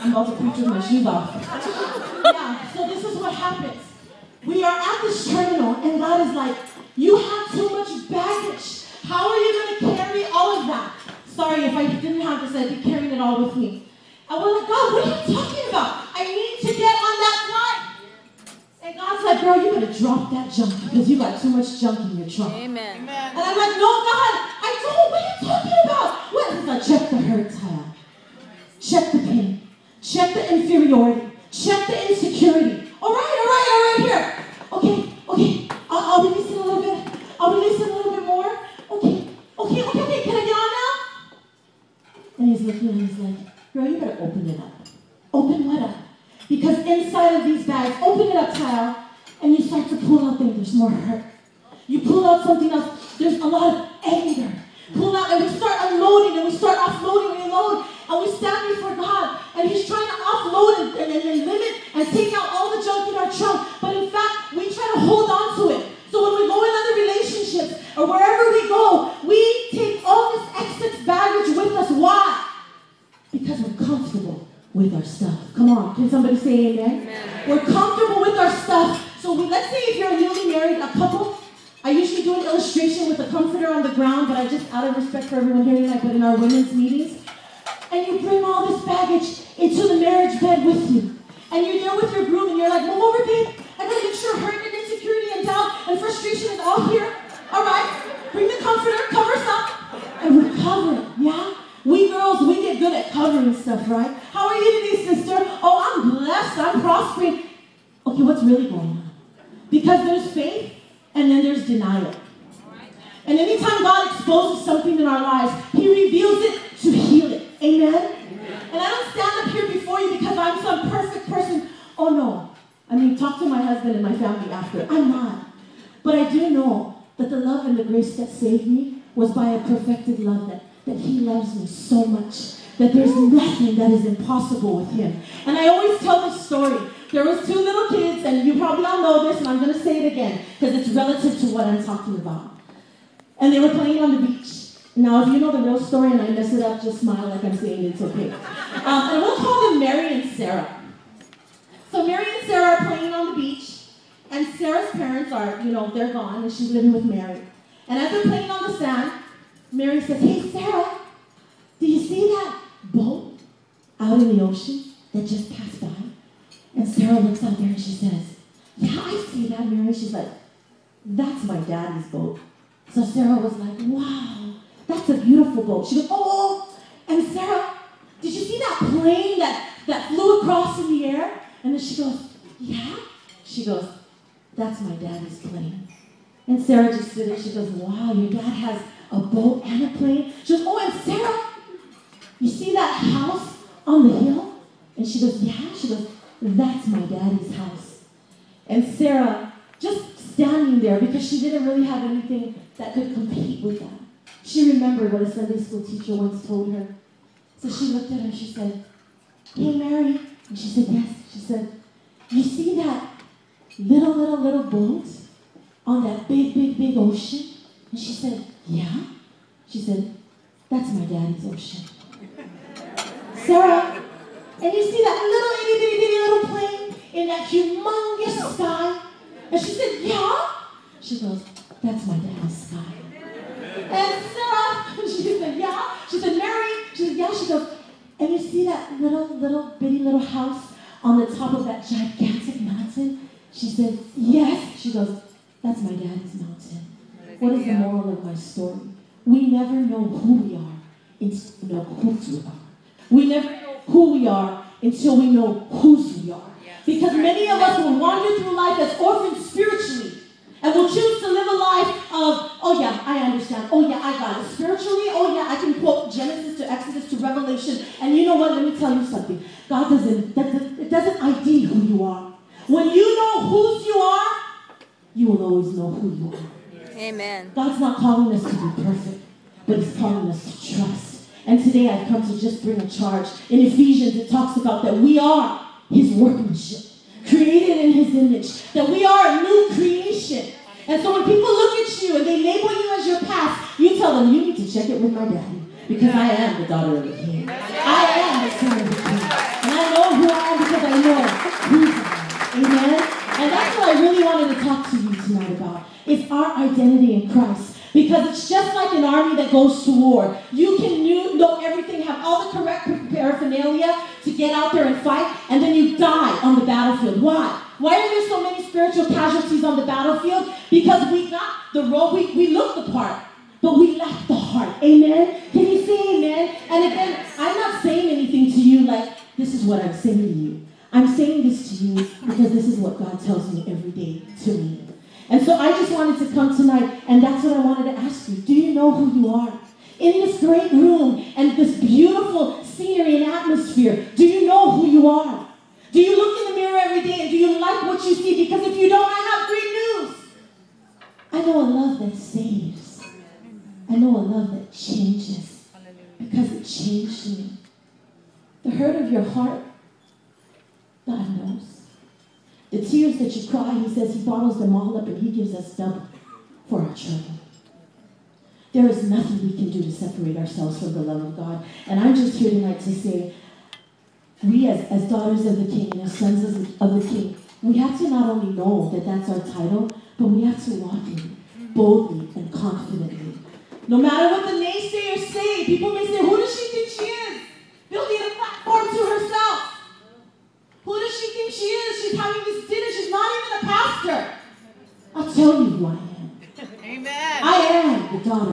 I'm about to preach with my shoes off. Yeah, so this is what happens. We are at this terminal, and God is like, you have too much baggage. How are you going to carry all of that? Sorry, if I didn't have this, I'd be carrying it all with me. And we're like, God, what are you talking about? I need to get on that flight. And God's like, girl, you better drop that junk because you got too much junk in your trunk. Amen. And I'm like, no, God, I don't. What are you talking about? What? He's like, check the hurt tile. Check the pain. Check the inferiority. Check the insecurity. All right, here. Okay. I'll release it a little bit. I'll release it a little bit more. Okay. Can I get on now? And he's looking and he's like, girl, you better open it up. Open what up? Because inside of these bags, open it up, child, and you start to pull out things. There's more hurt. You pull out something else. There's a lot of anger. Pull out, and we start unloading, and we start offloading, and we load, and we stand before God, and He's trying to offload and limit and take out all the junk in our trunk. But in fact, we try to hold on to it. So when we go in other relationships or wherever we go, we take all this excess baggage with us. Why? Because we're comfortable with our stuff. Come on, can somebody say amen? Amen. We're comfortable with our stuff. So let's say if you're a newly married couple, I usually do an illustration with a comforter on the ground, but I just, out of respect for everyone here tonight, but in our women's meetings, and you bring all this baggage into the marriage bed with you. And you're there with your groom, and you're like, move over, babe. I gotta make sure hurt and insecurity and doubt and frustration is all here. All right? Bring the comforter, cover us up, and we're covering, yeah? We girls, we get good at covering stuff, right? How are you today, sister? Oh, I'm blessed, I'm prospering. Okay, what's really going on? Because there's faith, and then there's denial. And anytime God exposes something in our lives, He reveals it to heal it. Amen? And I don't stand up here before you because I'm some perfect person. Oh, no. I mean, talk to my husband and my family after. I'm not. But I do know that the love and the grace that saved me was by a perfected love that He loves me so much that there's nothing that is impossible with Him. And I always tell this story. There was two little kids, and you probably all know this, and I'm going to say it again because it's relative to what I'm talking about. And they were playing on the beach. Now, if you know the real story and I mess it up, just smile like I'm saying it's okay. And we'll call them Mary and Sarah. So Mary and Sarah are playing on the beach, and Sarah's parents are, they're gone, and she's living with Mary. And as they're playing on the sand, Mary says, hey, Sarah, do you see that boat out in the ocean that just passed by? And Sarah looks out there and she says, yeah, I see that, Mary. She's like, that's my daddy's boat. So Sarah was like, wow, that's a beautiful boat. She goes, oh, and Sarah, did you see that plane that flew across in the air? And then she goes, yeah? She goes, that's my daddy's plane. And Sarah just stood there. She goes, wow, your dad has a boat and a plane? She goes, oh, and Sarah, you see that house on the hill? And she goes, yeah? She goes, that's my daddy's house. And Sarah, just standing there, because she didn't really have anything that could compete with that. She remembered what a Sunday school teacher once told her. So she looked at her and she said, hey, Mary. And she said, yes. She said, you see that little boat on that big ocean? And she said, yeah. She said, that's my daddy's ocean. Sarah, and you see that little itty bitty little plane in that humongous sky? And she said, yeah. She goes, that's my daddy's sky. And Sarah, she said, yeah. She said, Mary, she said, yeah. She goes, and you see that little bitty little house on the top of that gigantic mountain? She said, yes. She goes, that's my daddy's mountain. What is the moral of my story? We never know who we are until we know whose we are. We never know who we are until we know whose we are. Because many of us will wander through life as orphans spiritually. And will choose to live a life of, oh yeah, I understand. Oh yeah, I got it. Spiritually, oh yeah, I can quote Genesis to Exodus to Revelation. And you know what? Let me tell you something. God it doesn't ID who you are. When you know whose you are, you will always know who you are. Amen. God's not calling us to be perfect, but He's calling us to trust. And today I've come to just bring a charge. In Ephesians, it talks about that we are His workmanship, created in His image, that we are a new creation. And so when people look at you and they label you as your past, you tell them, you need to check it with my daddy, because I am the daughter of the King. I am the son of the King. And I know identity in Christ. Because it's just like an army that goes to war. You can know everything, have all the correct paraphernalia to get out there and fight, and then you die on the battlefield. Why? Why are there so many spiritual casualties on the battlefield? Because we got the role, we look the part, but we lack the heart. Amen? Can you say amen? And again, I'm not saying anything to you like, this is what I'm saying to you. I'm saying this to you because this is what God tells me every day to me. And so I just wanted to come tonight, and that's what I wanted to ask you. Do you know who you are? In this great room and this beautiful scenery and atmosphere, do you know who you are? Do you look in the mirror every day and do you like what you see? Because if you don't, I have great news. I know a love that saves. I know a love that changes. Because it changed me. The hurt of your heart, God knows. The tears that you cry, he says he bottles them all up and he gives us double for our trouble. There is nothing we can do to separate ourselves from the love of God. And I'm just here tonight to say, we as daughters of the King and as sons of the King, we have to not only know that that's our title, but we have to walk in it boldly and confidently. No matter what the naysayers say, people may say, who does she think she is? Building a platform to herself. Who does she think she is? She's having this dinner. She's not even a pastor. I'll tell you who I am. Amen. I am the daughter